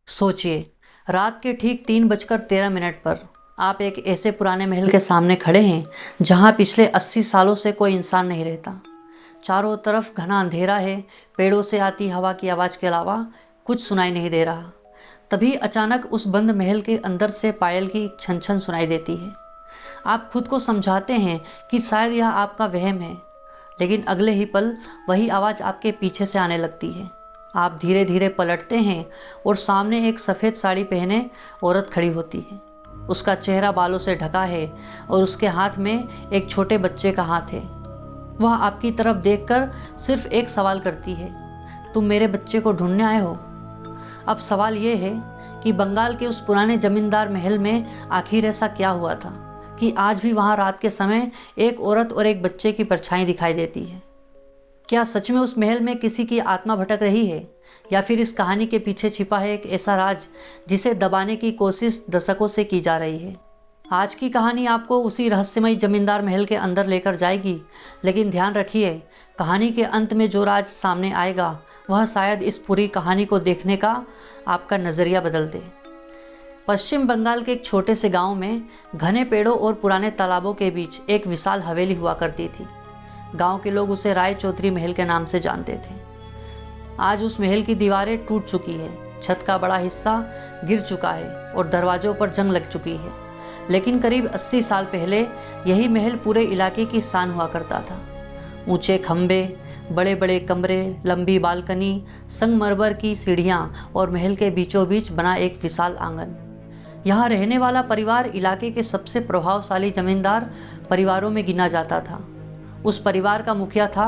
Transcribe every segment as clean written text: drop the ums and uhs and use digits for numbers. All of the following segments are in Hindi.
सोचिए, रात के ठीक 3:13 पर आप एक ऐसे पुराने महल के सामने खड़े हैं जहां पिछले 80 सालों से कोई इंसान नहीं रहता। चारों तरफ घना अंधेरा है, पेड़ों से आती हवा की आवाज़ के अलावा कुछ सुनाई नहीं दे रहा। तभी अचानक उस बंद महल के अंदर से पायल की छन छन सुनाई देती है। आप खुद को समझाते हैं कि शायद यह आपका वहम है, लेकिन अगले ही पल वही आवाज़ आपके पीछे से आने लगती है। आप धीरे धीरे पलटते हैं और सामने एक सफ़ेद साड़ी पहने औरत खड़ी होती है। उसका चेहरा बालों से ढका है और उसके हाथ में एक छोटे बच्चे का हाथ है। वह आपकी तरफ देखकर सिर्फ एक सवाल करती है, तुम मेरे बच्चे को ढूंढने आए हो? अब सवाल ये है कि बंगाल के उस पुराने जमींदार महल में आखिर ऐसा क्या हुआ था कि आज भी वहाँ रात के समय एक औरत और एक बच्चे की परछाई दिखाई देती है। क्या सच में उस महल में किसी की आत्मा भटक रही है, या फिर इस कहानी के पीछे छिपा है एक ऐसा राज जिसे दबाने की कोशिश दशकों से की जा रही है? आज की कहानी आपको उसी रहस्यमय जमींदार महल के अंदर लेकर जाएगी, लेकिन ध्यान रखिए, कहानी के अंत में जो राज सामने आएगा वह शायद इस पूरी कहानी को देखने का आपका नज़रिया बदल दे। पश्चिम बंगाल के एक छोटे से गांव में घने पेड़ों और पुराने तालाबों के बीच एक विशाल हवेली हुआ करती थी। गांव के लोग उसे राय चौधरी महल के नाम से जानते थे। आज उस महल की दीवारें टूट चुकी है, छत का बड़ा हिस्सा गिर चुका है और दरवाजों पर जंग लग चुकी है। लेकिन करीब 80 साल पहले यही महल पूरे इलाके की शान हुआ करता था। ऊंचे खंबे, बड़े बड़े कमरे, लंबी बालकनी, संगमरमर की सीढ़ियाँ और महल के बीचों बीच बना एक विशाल आंगन। यहाँ रहने वाला परिवार इलाके के सबसे प्रभावशाली जमींदार परिवारों में गिना जाता था। उस परिवार का मुखिया था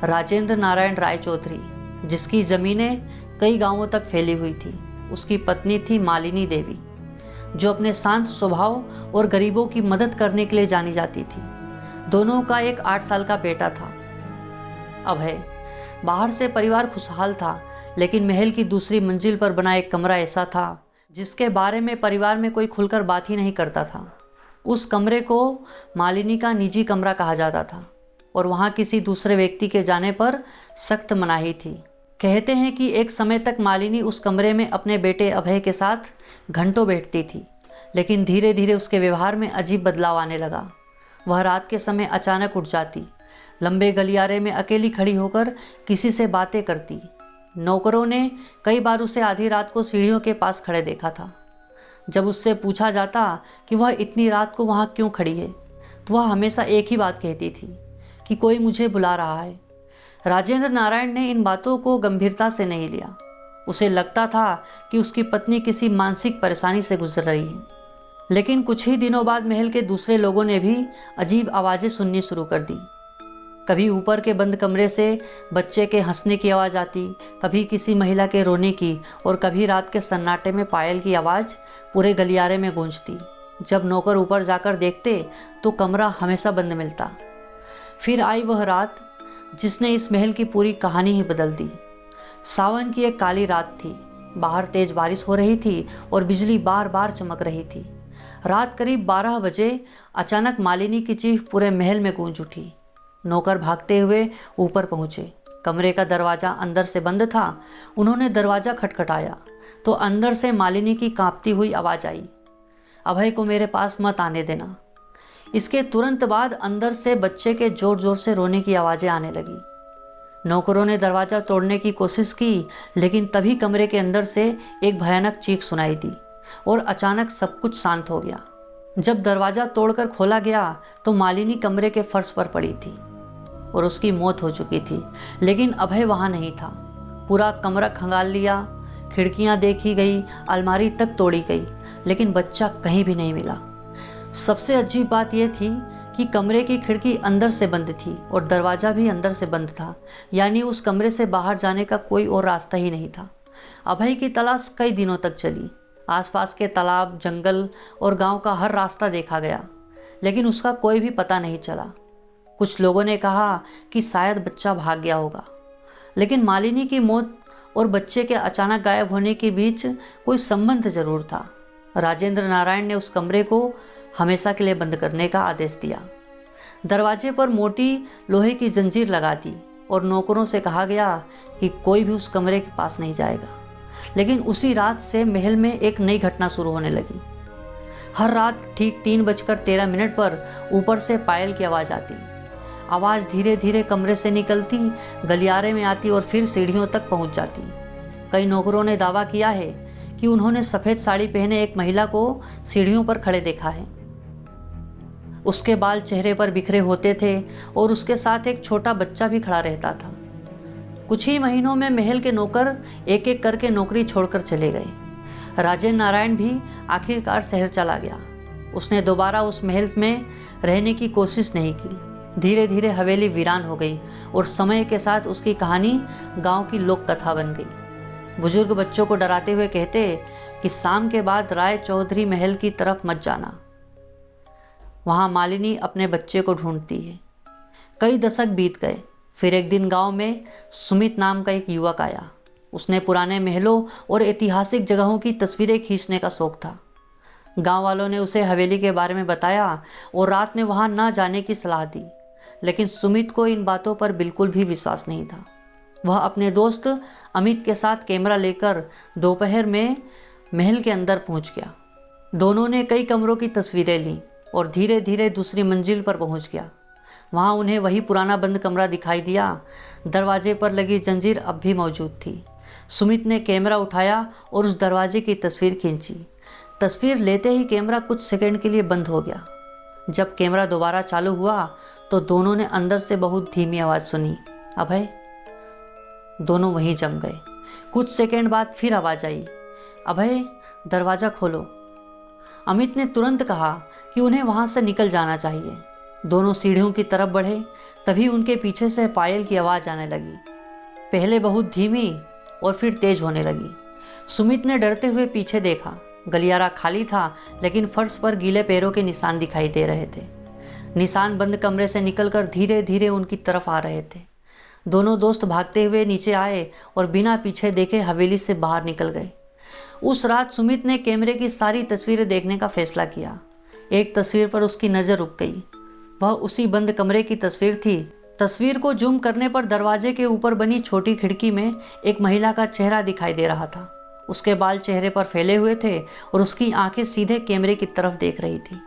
राजेंद्र नारायण राय चौधरी, जिसकी ज़मीनें कई गांवों तक फैली हुई थी। उसकी पत्नी थी मालिनी देवी, जो अपने शांत स्वभाव और गरीबों की मदद करने के लिए जानी जाती थी। दोनों का एक 8 साल का बेटा था, अभय। बाहर से परिवार खुशहाल था, लेकिन महल की दूसरी मंजिल पर बना एक कमरा ऐसा था जिसके बारे में परिवार में कोई खुलकर बात ही नहीं करता था। उस कमरे को मालिनी का निजी कमरा कहा जाता था और वहाँ किसी दूसरे व्यक्ति के जाने पर सख्त मनाही थी। कहते हैं कि एक समय तक मालिनी उस कमरे में अपने बेटे अभय के साथ घंटों बैठती थी, लेकिन धीरे धीरे उसके व्यवहार में अजीब बदलाव आने लगा। वह रात के समय अचानक उठ जाती, लंबे गलियारे में अकेली खड़ी होकर किसी से बातें करती। नौकरों ने कई बार उसे आधी रात को सीढ़ियों के पास खड़े देखा था। जब उससे पूछा जाता कि वह इतनी रात को वहाँ क्यों खड़ी है, तो वह हमेशा एक ही बात कहती थी कि कोई मुझे बुला रहा है। राजेंद्र नारायण ने इन बातों को गंभीरता से नहीं लिया। उसे लगता था कि उसकी पत्नी किसी मानसिक परेशानी से गुजर रही है। लेकिन कुछ ही दिनों बाद महल के दूसरे लोगों ने भी अजीब आवाज़ें सुननी शुरू कर दी। कभी ऊपर के बंद कमरे से बच्चे के हंसने की आवाज़ आती, कभी किसी महिला के रोने की, और कभी रात के सन्नाटे में पायल की आवाज़ पूरे गलियारे में गूंजती। जब नौकर ऊपर जाकर देखते तो कमरा हमेशा बंद मिलता। फिर आई वह रात जिसने इस महल की पूरी कहानी ही बदल दी। सावन की एक काली रात थी। बाहर तेज बारिश हो रही थी और बिजली बार बार चमक रही थी। रात करीब 12 बजे अचानक मालिनी की चीख पूरे महल में गूंज उठी। नौकर भागते हुए ऊपर पहुंचे। कमरे का दरवाज़ा अंदर से बंद था। उन्होंने दरवाज़ा खटखटाया तो अंदर से मालिनी की कांपती हुई आवाज़ आई, अभय को मेरे पास मत आने देना। इसके तुरंत बाद अंदर से बच्चे के जोर जोर से रोने की आवाज़ें आने लगी। नौकरों ने दरवाज़ा तोड़ने की कोशिश की, लेकिन तभी कमरे के अंदर से एक भयानक चीख सुनाई दी और अचानक सब कुछ शांत हो गया। जब दरवाज़ा तोड़कर खोला गया तो मालिनी कमरे के फर्श पर पड़ी थी और उसकी मौत हो चुकी थी, लेकिन अभय वहाँ नहीं था। पूरा कमरा खंगाल लिया, खिड़कियाँ देखी गई, अलमारी तक तोड़ी गई, लेकिन बच्चा कहीं भी नहीं मिला। सबसे अजीब बात यह थी कि कमरे की खिड़की अंदर से बंद थी और दरवाज़ा भी अंदर से बंद था, यानी उस कमरे से बाहर जाने का कोई और रास्ता ही नहीं था। अभय की तलाश कई दिनों तक चली। आसपास के तालाब, जंगल और गांव का हर रास्ता देखा गया, लेकिन उसका कोई भी पता नहीं चला। कुछ लोगों ने कहा कि शायद बच्चा भाग गया होगा, लेकिन मालिनी की मौत और बच्चे के अचानक गायब होने के बीच कोई संबंध जरूर था। राजेंद्र नारायण ने उस कमरे को हमेशा के लिए बंद करने का आदेश दिया। दरवाजे पर मोटी लोहे की जंजीर लगा दी और नौकरों से कहा गया कि कोई भी उस कमरे के पास नहीं जाएगा। लेकिन उसी रात से महल में एक नई घटना शुरू होने लगी। हर रात ठीक 3:13 पर ऊपर से पायल की आवाज़ आती। आवाज़ धीरे धीरे कमरे से निकलती, गलियारे में आती और फिर सीढ़ियों तक पहुंच जाती। कई नौकरों ने दावा किया है कि उन्होंने सफ़ेद साड़ी पहने एक महिला को सीढ़ियों पर खड़े देखा है। उसके बाल चेहरे पर बिखरे होते थे और उसके साथ एक छोटा बच्चा भी खड़ा रहता था। कुछ ही महीनों में महल के नौकर एक एक करके नौकरी छोड़कर चले गए। राजेंद्र नारायण भी आखिरकार शहर चला गया। उसने दोबारा उस महल में रहने की कोशिश नहीं की। धीरे धीरे हवेली वीरान हो गई और समय के साथ उसकी कहानी गांव की लोक कथा बन गई। बुजुर्ग बच्चों को डराते हुए कहते कि शाम के बाद राय चौधरी महल की तरफ मत जाना, वहाँ मालिनी अपने बच्चे को ढूंढती है। कई दशक बीत गए। फिर एक दिन गांव में सुमित नाम का एक युवक आया। उसने पुराने महलों और ऐतिहासिक जगहों की तस्वीरें खींचने का शौक था। गांव वालों ने उसे हवेली के बारे में बताया और रात में वहां न जाने की सलाह दी, लेकिन सुमित को इन बातों पर बिल्कुल भी विश्वास नहीं था। वह अपने दोस्त अमित के साथ कैमरा लेकर दोपहर में महल के अंदर पहुंच गया। दोनों ने कई कमरों की तस्वीरें लीं और धीरे धीरे दूसरी मंजिल पर पहुंच गया। वहां उन्हें वही पुराना बंद कमरा दिखाई दिया। दरवाजे पर लगी जंजीर अब भी मौजूद थी। सुमित ने कैमरा उठाया और उस दरवाजे की तस्वीर खींची। तस्वीर लेते ही कैमरा कुछ सेकंड के लिए बंद हो गया। जब कैमरा दोबारा चालू हुआ तो दोनों ने अंदर से बहुत धीमी आवाज़ सुनी, अभय। दोनों वहीं जम गए। कुछ सेकंड बाद फिर आवाज़ आई, अभय दरवाज़ा खोलो। अमित ने तुरंत कहा कि उन्हें वहाँ से निकल जाना चाहिए। दोनों सीढ़ियों की तरफ बढ़े, तभी उनके पीछे से पायल की आवाज़ आने लगी। पहले बहुत धीमी और फिर तेज होने लगी। सुमित ने डरते हुए पीछे देखा। गलियारा खाली था, लेकिन फर्श पर गीले पैरों के निशान दिखाई दे रहे थे। निशान बंद कमरे से निकलकर धीरे धीरे उनकी तरफ आ रहे थे। दोनों दोस्त भागते हुए नीचे आए और बिना पीछे देखे हवेली से बाहर निकल गए। उस रात सुमित ने कैमरे की सारी तस्वीरें देखने का फैसला किया। एक तस्वीर पर उसकी नज़र रुक गई। वह उसी बंद कमरे की तस्वीर थी। तस्वीर को जूम करने पर दरवाजे के ऊपर बनी छोटी खिड़की में एक महिला का चेहरा दिखाई दे रहा था। उसके बाल चेहरे पर फैले हुए थे और उसकी आंखें सीधे कैमरे की तरफ देख रही थी।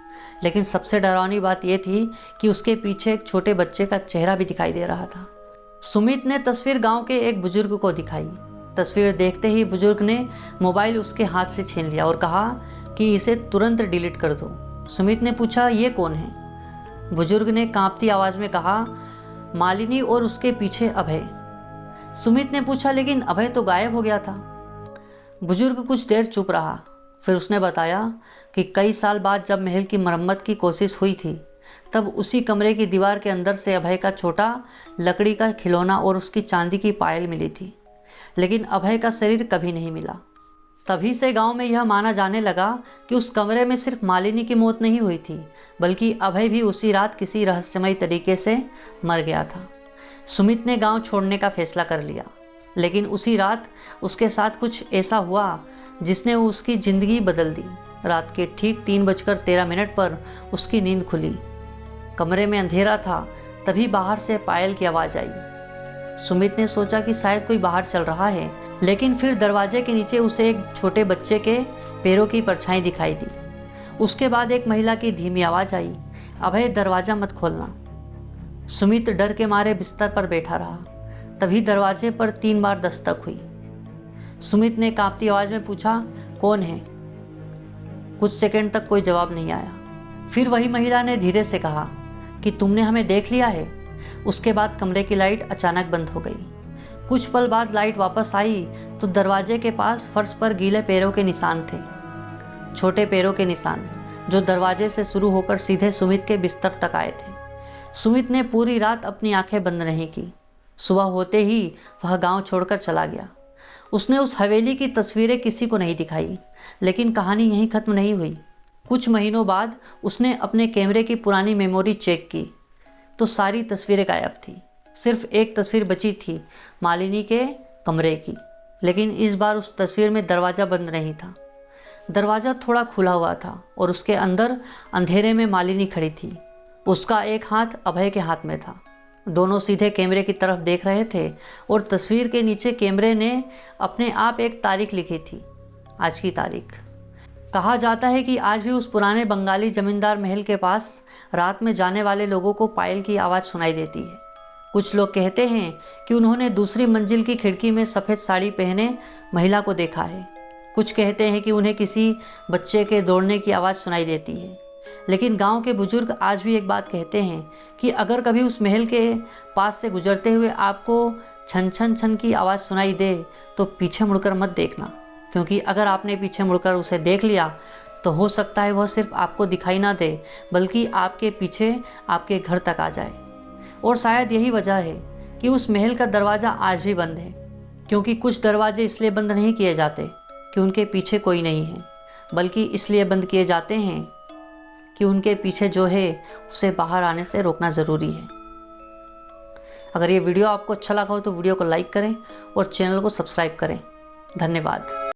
लेकिन सबसे डरावनी बात यह थी कि उसके पीछे एक छोटे बच्चे का चेहरा भी दिखाई दे रहा था। सुमित ने तस्वीर गांव के एक बुजुर्ग को दिखाई। तस्वीर देखते ही बुजुर्ग ने मोबाइल उसके हाथ से छीन लिया और कहा कि इसे तुरंत डिलीट कर दो। सुमित ने पूछा, ये कौन है? बुजुर्ग ने कांपती आवाज़ में कहा, मालिनी और उसके पीछे अभय। सुमित ने पूछा, लेकिन अभय तो गायब हो गया था। बुजुर्ग कुछ देर चुप रहा। फिर उसने बताया कि कई साल बाद जब महल की मरम्मत की कोशिश हुई थी, तब उसी कमरे की दीवार के अंदर से अभय का छोटा लकड़ी का खिलौना और उसकी चांदी की पायल मिली थी, लेकिन अभय का शरीर कभी नहीं मिला। तभी से गांव में यह माना जाने लगा कि उस कमरे में सिर्फ मालिनी की मौत नहीं हुई थी, बल्कि अभय भी उसी रात किसी रहस्यमयी तरीके से मर गया था। सुमित ने गांव छोड़ने का फैसला कर लिया, लेकिन उसी रात उसके साथ कुछ ऐसा हुआ जिसने उसकी ज़िंदगी बदल दी। रात के ठीक 3:13 पर उसकी नींद खुली। कमरे में अंधेरा था। तभी बाहर से पायल की आवाज़ आई। सुमित ने सोचा कि शायद कोई बाहर चल रहा है, लेकिन फिर दरवाजे के नीचे उसे एक छोटे बच्चे के पैरों की परछाई दिखाई दी। उसके बाद एक महिला की धीमी आवाज़ आई, अभय दरवाज़ा मत खोलना। सुमित डर के मारे बिस्तर पर बैठा रहा। तभी दरवाजे पर 3 बार दस्तक हुई। सुमित ने कांपती आवाज़ में पूछा, कौन है? कुछ सेकंड तक कोई जवाब नहीं आया। फिर वही महिला ने धीरे से कहा कि तुमने हमें देख लिया है। उसके बाद कमरे की लाइट अचानक बंद हो गई। कुछ पल बाद लाइट वापस आई तो दरवाजे के पास फर्श पर गीले पैरों के निशान थे, छोटे पैरों के निशान, जो दरवाजे से शुरू होकर सीधे सुमित के बिस्तर तक आए थे। सुमित ने पूरी रात अपनी आंखें बंद नहीं की। सुबह होते ही वह गांव छोड़कर चला गया। उसने उस हवेली की तस्वीरें किसी को नहीं दिखाई, लेकिन कहानी यहीं खत्म नहीं हुई। कुछ महीनों बाद उसने अपने कैमरे की पुरानी मेमोरी चेक की तो सारी तस्वीरें गायब थी। सिर्फ एक तस्वीर बची थी, मालिनी के कमरे की, लेकिन इस बार उस तस्वीर में दरवाज़ा बंद नहीं था। दरवाज़ा थोड़ा खुला हुआ था और उसके अंदर अंधेरे में मालिनी खड़ी थी। उसका एक हाथ अभय के हाथ में था। दोनों सीधे कैमरे की तरफ देख रहे थे और तस्वीर के नीचे कैमरे ने अपने आप एक तारीख लिखी थी, आज की तारीख। कहा जाता है कि आज भी उस पुराने बंगाली जमींदार महल के पास रात में जाने वाले लोगों को पायल की आवाज़ सुनाई देती है। कुछ लोग कहते हैं कि उन्होंने दूसरी मंजिल की खिड़की में सफ़ेद साड़ी पहने महिला को देखा है। कुछ कहते हैं कि उन्हें किसी बच्चे के दौड़ने की आवाज़ सुनाई देती है। लेकिन गांव के बुजुर्ग आज भी एक बात कहते हैं कि अगर कभी उस महल के पास से गुजरते हुए आपको छन छन छन की आवाज़ सुनाई दे तो पीछे मुड़कर मत देखना, क्योंकि अगर आपने पीछे मुड़कर उसे देख लिया तो हो सकता है वह सिर्फ आपको दिखाई ना दे बल्कि आपके पीछे आपके घर तक आ जाए। और शायद यही वजह है कि उस महल का दरवाज़ा आज भी बंद है, क्योंकि कुछ दरवाजे इसलिए बंद नहीं किए जाते कि उनके पीछे कोई नहीं है, बल्कि इसलिए बंद किए जाते हैं कि उनके पीछे जो है उसे बाहर आने से रोकना ज़रूरी है। अगर ये वीडियो आपको अच्छा लगा हो तो वीडियो को लाइक करें और चैनल को सब्सक्राइब करें। धन्यवाद।